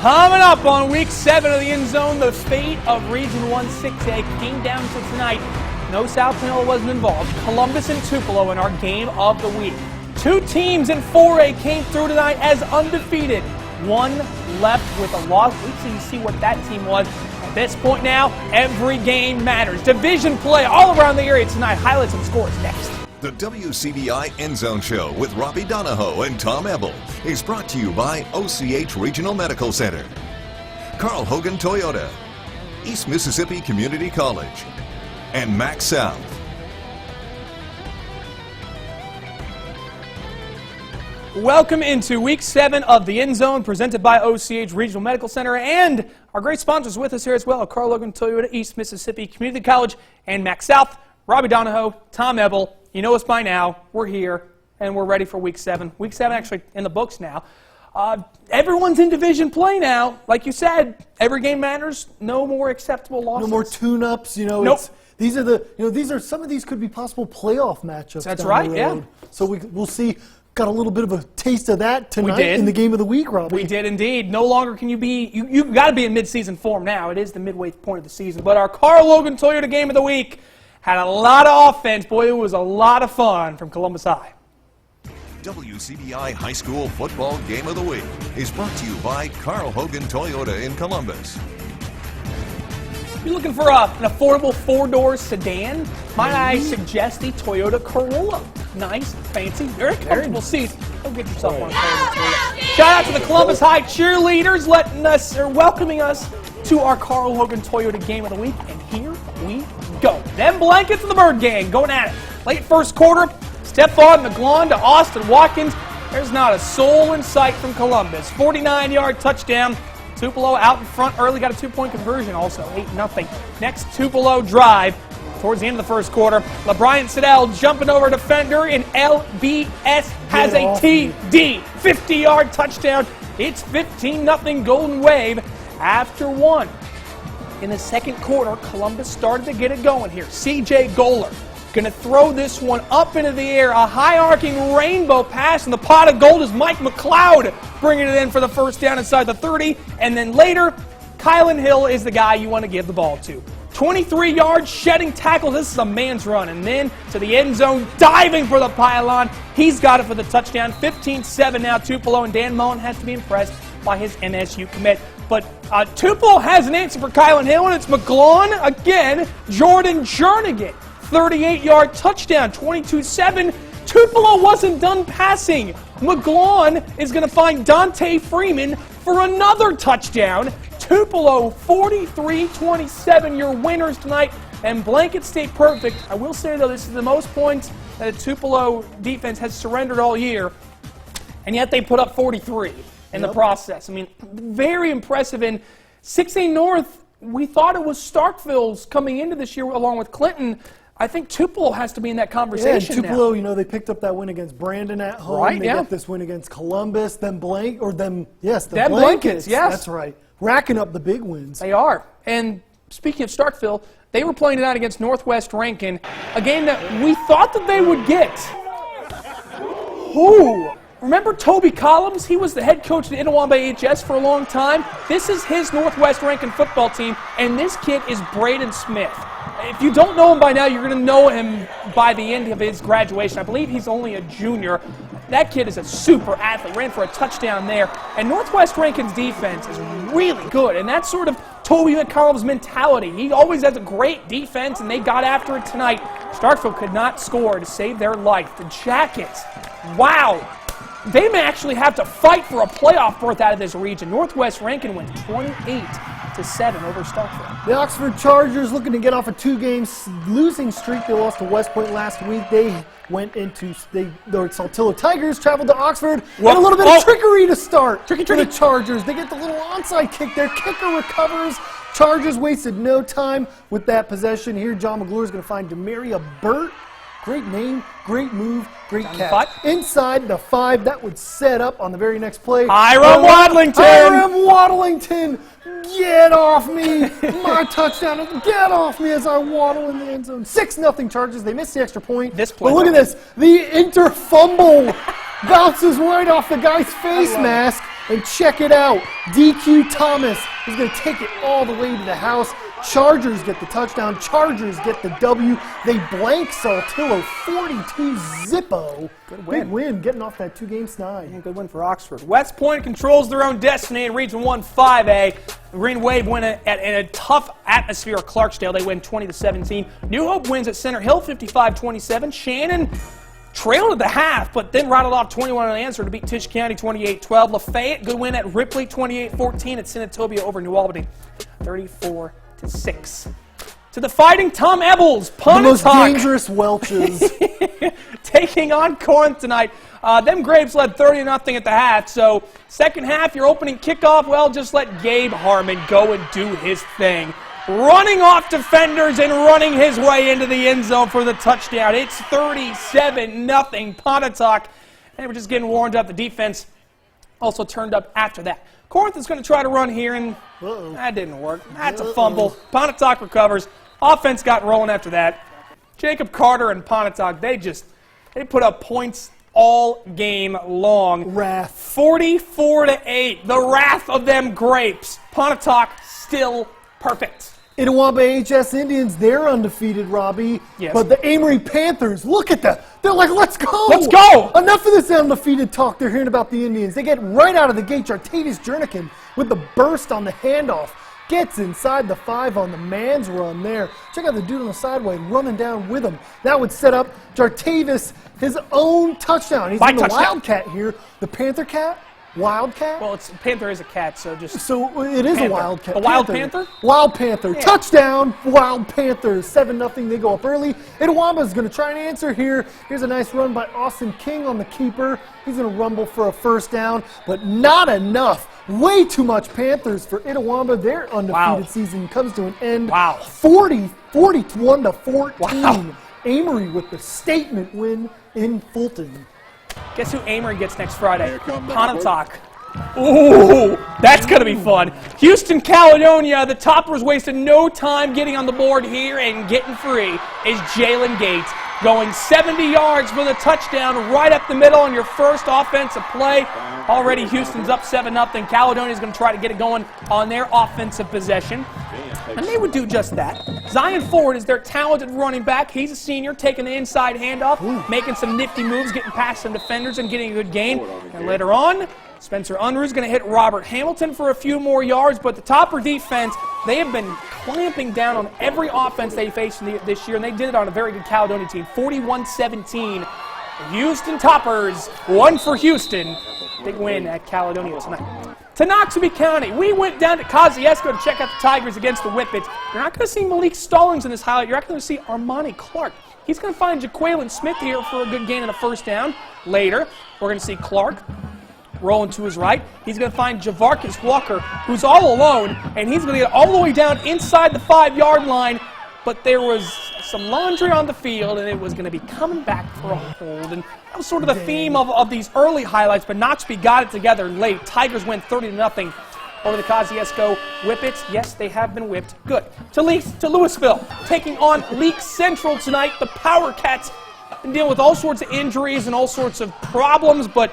Coming up on Week 7 of the End Zone, the fate of Region 1 6A came down to tonight. No South Tupelo wasn't involved. Columbus and Tupelo in our game of the week. Two teams in 4A came through tonight as undefeated. One left with a loss. Wait till you see what that team was. At this point now, every game matters. Division play all around the area tonight. Highlights and scores next. The WCBI EndZone Show with Robbie Donahoe and Tom Ebel is brought to you by OCH Regional Medical Center, Carl Hogan Toyota, East Mississippi Community College, and Max South. Welcome into Week 7 of the End Zone, presented by OCH Regional Medical Center, and our great sponsors with us here as well, Carl Hogan Toyota, East Mississippi Community College, and Max South. Robbie Donahoe, Tom Ebel. You know us by now. We're here, and we're ready for Week 7. Week 7 actually in the books now. Everyone's in division play now. Like you said, every game matters. No more acceptable losses. No more tune-ups. You know, nope. These are some of these could be possible playoff matchups. That's down right. the Yeah. road. So we'll see. Got a little bit of a taste of that tonight did. in the game of the week, Robbie. We did indeed. No longer can you be. You've got to be in mid-season form now. It is the midway point of the season. But our Carl Hogan Toyota game of the week had a lot of offense. Boy, it was a lot of fun from Columbus High. WCBI High School Football Game of the Week is brought to you by Carl Hogan Toyota in Columbus. You're looking for an affordable four-door sedan? Might I suggest the Toyota Corolla? Nice, fancy, very comfortable seats. Go get yourself one. Shout out to the Columbus High cheerleaders welcoming us to our Carl Hogan Toyota Game of the Week. And here we go. Them blankets and the Bird Gang going at it. Late first quarter, Stephon McGlone to Austin Watkins. There's not a soul in sight from Columbus. 49-yard touchdown. Tupelo out in front early, got a two-point conversion also, 8-0. Next Tupelo drive towards the end of the first quarter. LeBryant Siddell jumping over a defender, and LBS has a TD. 50-yard touchdown. It's 15-0 Golden Wave after one. In the second quarter, Columbus started to get it going here. C.J. Goler going to throw this one up into the air. A high-arcing rainbow pass, and the pot of gold is Mike McLeod bringing it in for the first down inside the 30. And then later, Kylan Hill is the guy you want to give the ball to. 23 yards, shedding tackle. This is a man's run. And then to the end zone, diving for the pylon. He's got it for the touchdown. 15-7 now, Tupelo, and Dan Mullen has to be impressed by his MSU commit. But Tupelo has an answer for Kylan Hill, and it's McGlone again. Jordan Jernigan. 38-yard touchdown, 22-7. Tupelo wasn't done passing. McGlone is going to find Dante Freeman for another touchdown. Tupelo 43-27, your winners tonight, and blanket stay perfect. I will say, though, this is the most points that a Tupelo defense has surrendered all year, and yet they put up 43 in the process. I mean, very impressive. In 6A North, we thought it was Starkville's coming into this year along with Clinton. I think Tupelo has to be in that conversation now. Tupelo, now. they picked up that win against Brandon at home. Right, they got this win against Columbus. Them Blankets. Yes. That's right. Racking up the big wins. They are. And speaking of Starkville, they were playing tonight against Northwest Rankin, a game that we thought that they would get. Who? Remember Toby Collins? He was the head coach at Itawamba HS for a long time. This is his Northwest Rankin football team, and this kid is Braden Smith. If you don't know him by now, you're going to know him by the end of his graduation. I believe he's only a junior. That kid is a super athlete, ran for a touchdown there. And Northwest Rankin's defense is really good, and that's sort of Toby McCollum's mentality. He always has a great defense, and they got after it tonight. Starkville could not score to save their life. The Jackets, wow. They may actually have to fight for a playoff berth out of this region. Northwest Rankin wins 28-7 over Starkville. The Oxford Chargers looking to get off a two-game losing streak. They lost to West Point last week. The Saltillo Tigers traveled to Oxford. And a little bit of trickery to start for the Chargers. They get the little onside kick. Their kicker recovers. Chargers wasted no time with that possession. Here, John McGlure is going to find Demaria Burt. Great name, great move, great catch. Inside the 5, that would set up on the very next play. Hiram Waddlington, get off me. My touchdown, get off me as I waddle in the end zone. 6-0 Chargers. They missed the extra point. But look at this. The inter-fumble bounces right off the guy's face mask. And check it out. DQ Thomas is going to take it all the way to the house. Chargers get the touchdown. Chargers get the W. They blank Saltillo 42-0. Good win. Big win, getting off that 2-game snide. Good win for Oxford. West Point controls their own destiny in Region 1 5A. Green Wave win in a tough atmosphere at Clarksdale. They win 20-17. New Hope wins at Center Hill 55-27. Shannon trailed at the half, but then rattled off 21 unanswered to beat Tisch County 28-12. Lafayette, good win at Ripley 28-14. At Senatobia over New Albany 34-6. To the Fighting Tom Ebels, The most dangerous Welches. taking on Corinth tonight. Them Grapes led 30-0 at the half, so second half, your opening kickoff, well, just let Gabe Harmon go and do his thing. Running off defenders and running his way into the end zone for the touchdown. It's 37-0 Pontotoc. And we're just getting warmed up. The defense also turned up after that. Corinth is going to try to run here, and that didn't work. That's a fumble. Pontotoc recovers. Offense got rolling after that. Jacob Carter and Pontotoc, they put up points all game long. Wrath. 44-8. The wrath of them Grapes. Pontotoc still perfect. Itawamba HS Indians, they're undefeated, Robbie. Yes. But the Amory Panthers, look at that. They're like, let's go. Let's go. Enough of this undefeated talk they're hearing about the Indians. They get right out of the gate. Jartavius Jernigan with the burst on the handoff. Gets inside the 5 on the man's run there. Check out the dude on the sideway running down with him. That would set up Jartavius his own touchdown. He's in the Wildcat here. The Panther Cat? Wildcat? Well, Panther is a cat, so just... So it is Panther. a Wildcat. A Wild Panther? Wild Panther. Yeah. Touchdown, Wild Panthers. 7-0, they go up early. Itawamba's going to try and answer here. Here's a nice run by Austin King on the keeper. He's going to rumble for a first down, but not enough. Way too much Panthers for Itawamba. Their undefeated season comes to an end. 41-14. Wow. Amory with the statement win in Fulton. Guess who Amory gets next Friday? Pontotoc. Ooh, that's going to be fun. Houston Caledonia, the Toppers wasted no time getting on the board here and getting free is Jalen Gates. Going 70 yards for the touchdown right up the middle on your first offensive play. Already Houston's up 7-0. Caledonia's going to try to get it going on their offensive possession. And they would do just that. Zion Ford is their talented running back. He's a senior, taking the inside handoff, making some nifty moves, getting past some defenders and getting a good gain. And later on, Spencer Unruh is going to hit Robert Hamilton for a few more yards, but the Topper defense, they have been clamping down on every offense they faced this year, and they did it on a very good Caledonia team. 41-17. Houston Toppers, one for Houston. Big win at Caledonia tonight. To Noxubee County, we went down to Kosciuszko to check out the Tigers against the Whippets. You're not going to see Malik Stallings in this highlight. You're not going to see Armani Clark. He's going to find Jaqueline Smith here for a good gain and a first down. Later, we're going to see Clark rolling to his right. He's going to find Javarcus Walker, who's all alone, and he's going to get all the way down inside the 5-yard line. But there was some laundry on the field, and it was going to be coming back for a hold. And that was sort of the theme of these early highlights, but Noxubee got it together late. Tigers win 30-0 over the Kosciuszko Whippets. Yes, they have been whipped. Good. To Louisville, taking on Leak Central tonight. The Power Cats been dealing with all sorts of injuries and all sorts of problems, but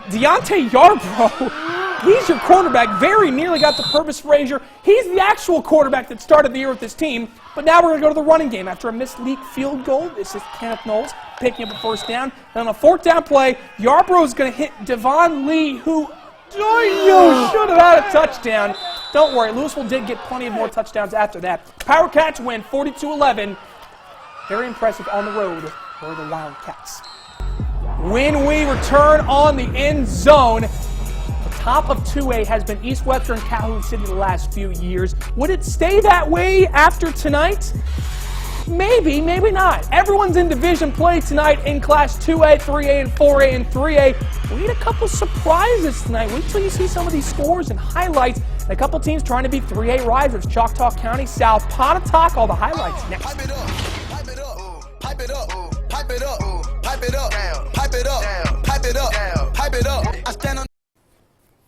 Deontay Yarbrough, he's your quarterback. Very nearly got the Purvis Frazier. He's the actual quarterback that started the year with this team, but now we're going to go to the running game. After a missed Leak field goal, this is Kenneth Knowles picking up a first down. And on a fourth down play, Yarbrough is going to hit Devon Lee, who should have had a touchdown. Don't worry, Louisville did get plenty of more touchdowns after that. Power Cats win 42-11. Very impressive on the road for the Wildcats. When we return on the end zone, the top of 2A has been East Western Calhoun City the last few years. Would it stay that way after tonight? Maybe, maybe not. Everyone's in division play tonight in Class 2A, 3A, and 4A, and 3A. We need a couple surprises tonight. Wait till you see some of these scores and highlights. And a couple teams trying to be 3A rivals. Choctaw County, South Pontotoc, all the highlights next. Pipe it up, pipe it up, pipe it up, pipe it up, pipe it up, pipe it up, pipe it up, pipe it up. I stand on.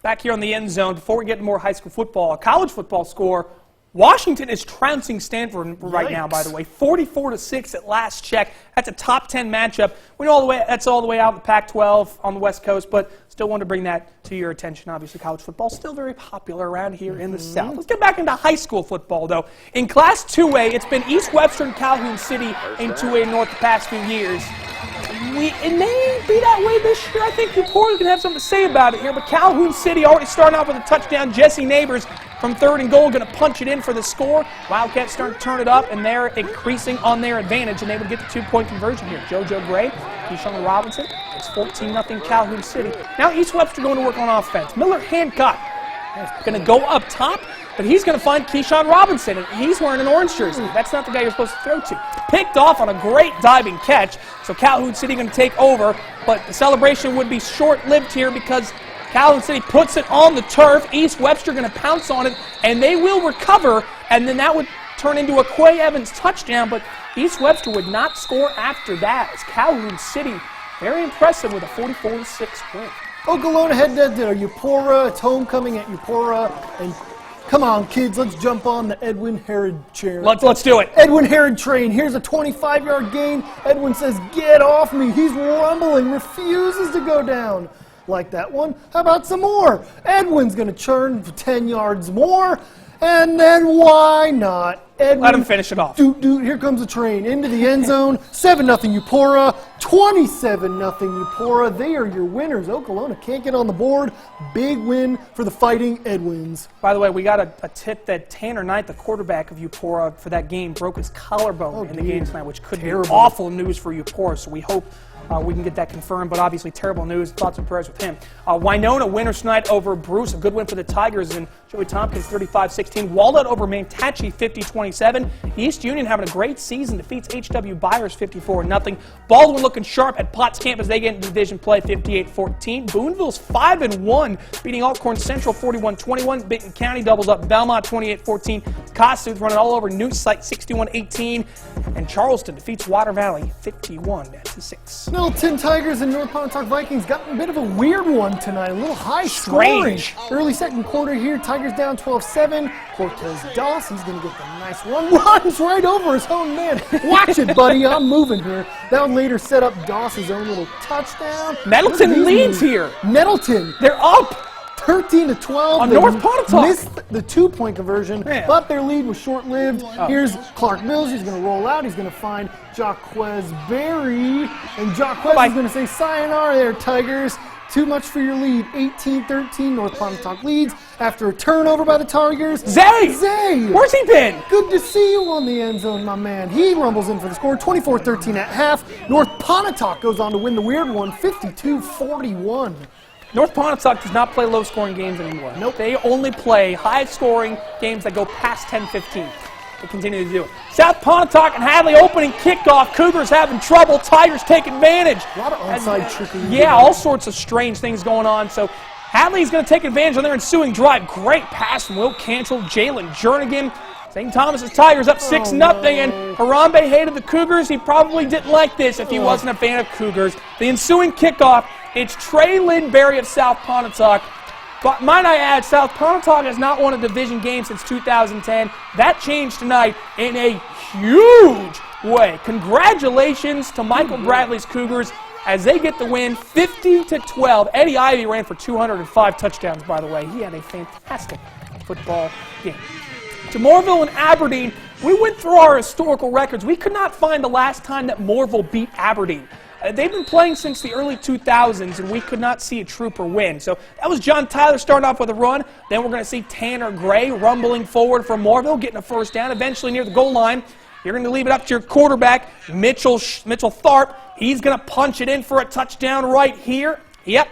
Back here on the end zone, before we get to more high school football, a college football score. Washington is trouncing Stanford right now, by the way, 44-6 at last check. That's a top 10 matchup. We know that's all the way out in the Pac-12 on the West Coast, but still wanted to bring that to your attention. Obviously, college football is still very popular around here in the South. Let's get back into high school football, though. In Class 2A, it's been East Webster and Calhoun City in 2A North the past few years. It may be that way this year. I think Eupora going to have something to say about it here, but Calhoun City already starting off with a touchdown. Jesse Neighbors from 3rd and goal going to punch it in for the score. Wildcats starting to turn it up, and they're increasing on their advantage, and they would get the 2-point conversion here. JoJo Gray, Keyshawn Robinson. It's 14-0 Calhoun City. Now East Webster going to work on offense. Miller Hancock is going to go up top, but he's going to find Keyshawn Robinson, and he's wearing an orange jersey. That's not the guy you're supposed to throw to. Picked off on a great diving catch, so Calhoun City going to take over, but the celebration would be short-lived here because Calhoun City puts it on the turf. East Webster going to pounce on it, and they will recover, and then that would turn into a Quay Evans touchdown, but East Webster would not score after that. It's Calhoun City, very impressive with a 44-6 win. Okolona head to Eupora. It's homecoming at Eupora, and come on, kids, let's jump on the Edwin Herod chair. Let's do it. Edwin Herod train. Here's a 25-yard gain. Edwin says, "Get off me." He's rumbling, refuses to go down. Like that one. How about some more? Edwin's going to churn for 10 yards more, and then why not? Edwin, let him finish it off. Here comes the train into the end zone. 7-0 Eupora, 27-0 Eupora. They are your winners. Okolona can't get on the board. Big win for the Fighting Edwins. By the way, we got a tip that Tanner Knight, the quarterback of Eupora for that game, broke his collarbone in the game tonight, which could be awful news for Eupora. So we hope we can get that confirmed, but obviously terrible news. Thoughts and prayers with him. Winona winners tonight over Bruce. A good win for the Tigers, and Joey Tompkins 35-16. Walnut over Mantachi 50-27. East Union having a great season, defeats H.W. Byers 54-0. Baldwin looking sharp at Potts Camp as they get into division play 58-14. Boonville's 5-1, beating Alcorn Central 41-21. Benton County doubles up Belmont 28-14. Kossuth running all over New Site 61-18. And Charleston defeats Water Valley 51-6. Middleton Tigers and North Pontotoc Vikings got a bit of a weird one tonight. A little high scoring. Early second quarter here, Tigers down 12-7. Cortez Doss, he's going to get the nice one. Runs right over his own man. Watch it, buddy. I'm moving here. That would later set up Doss's own little touchdown. Middleton leads here. Middleton. They're up 13-12. On North Pontotoc. Missed the 2-point conversion, but their lead was short-lived. Here's Clark Mills. He's going to roll out. He's going to find Jaquez Berry. And Jaquez is going to say, "Sayonara there, Tigers. Too much for your lead." 18-13, North Pontotoc leads after a turnover by the Tigers. Zay! Where's he been? Good to see you on the end zone, my man. He rumbles in for the score, 24-13 at half. North Pontotoc goes on to win the weird one, 52-41. North Pontotoc does not play low-scoring games anymore. Nope. They only play high-scoring games that go past 10-15. They continue to do it. South Pontotoc and Hadley opening kickoff. Cougars having trouble. Tigers take advantage. A lot of onside trickery. Yeah, all sorts of strange things going on. So Hadley's going to take advantage on their ensuing drive. Great pass from Will Cantrell, Jalen Jernigan. St. Thomas's Tigers up 6-0. And Harambe hated the Cougars. He probably didn't like this if he wasn't a fan of Cougars. The ensuing kickoff, it's Trey Lindberry of South Pontotoc. But might I add, South Pontotoc has not won a division game since 2010. That changed tonight in a huge way. Congratulations to Michael Bradley's Cougars as they get the win 50-12. Eddie Ivey ran for 205 touchdowns, by the way. He had a fantastic football game. To Moorville and Aberdeen, we went through our historical records. We could not find the last time that Moorville beat Aberdeen. They've been playing since the early 2000s, and we could not see a Trooper win. So that was John Tyler starting off with a run. Then we're going to see Tanner Gray rumbling forward from Moorville, getting a first down, eventually near the goal line. You're going to leave it up to your quarterback, Mitchell Tharp. He's going to punch it in for a touchdown right here. Yep.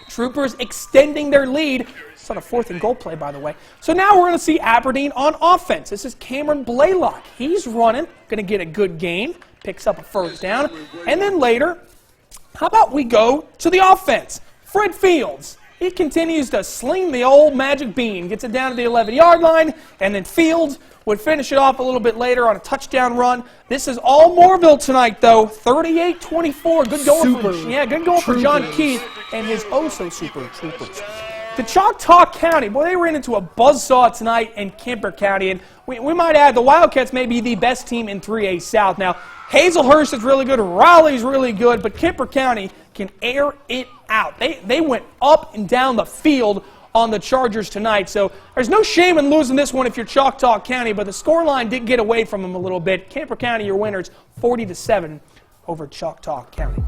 Troopers extending their lead. It's on a 4th and goal play, by the way. So now we're going to see Aberdeen on offense. This is Cameron Blaylock. He's running, going to get a good gain. Picks up a first down. And then later, how about we go to the offense? Fred Fields. He continues to sling the old magic bean. Gets it down to the 11-yard line. And then Fields would finish it off a little bit later on a touchdown run. This is all Moorville tonight, though. 38-24. Good going for John Keith and his oh-so-super Troopers. The Choctaw County, boy, they ran into a buzzsaw tonight in Kemper County, and we might add the Wildcats may be the best team in 3A South. Now, Hazelhurst is really good, Raleigh's really good, but Kemper County can air it out. They went up and down the field on the Chargers tonight, so there's no shame in losing this one if you're Choctaw County, but the scoreline did get away from them a little bit. Kemper County, your winners, 40-7 over Choctaw County.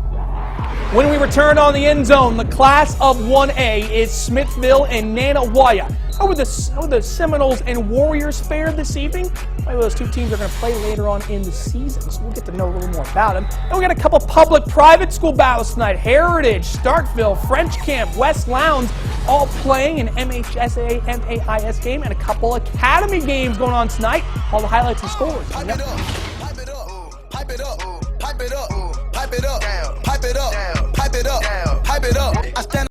When we return on the End Zone, the class of 1A is Smithville and Nanawaya. How would the Seminoles and Warriors fare this evening? Well, those two teams are going to play later on in the season, so we'll get to know a little more about them. And we got a couple public-private school battles tonight. Heritage, Starkville, French Camp, West Lowndes, all playing an MHSA MAIS game, and a couple academy games going on tonight. All the highlights and scores. Pipe it up, pipe it up, pipe it up, pipe it up, pipe it up.